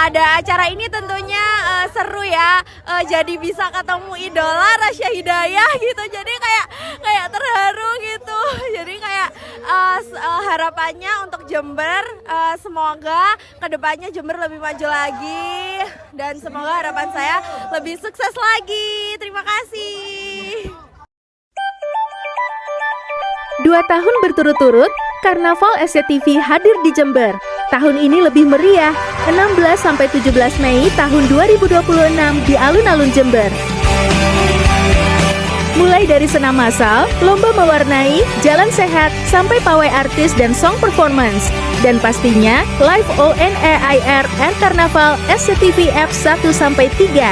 ada acara ini tentunya seru ya. Jadi bisa ketemu idola Rasya Hidayah gitu. Jadi kayak terharu gitu. Jadi kayak harapannya untuk Jember, semoga kedepannya Jember lebih maju lagi dan semoga harapan saya lebih sukses lagi. Terima kasih. 2 tahun berturut-turut, Karnaval SCTV hadir di Jember. Tahun ini lebih meriah, 16-17 Mei tahun 2026 di alun-alun Jember. Mulai dari senam massal, lomba mewarnai, jalan sehat, sampai pawai artis dan song performance. Dan pastinya, live ONEIR and Karnaval SCTV F1-3.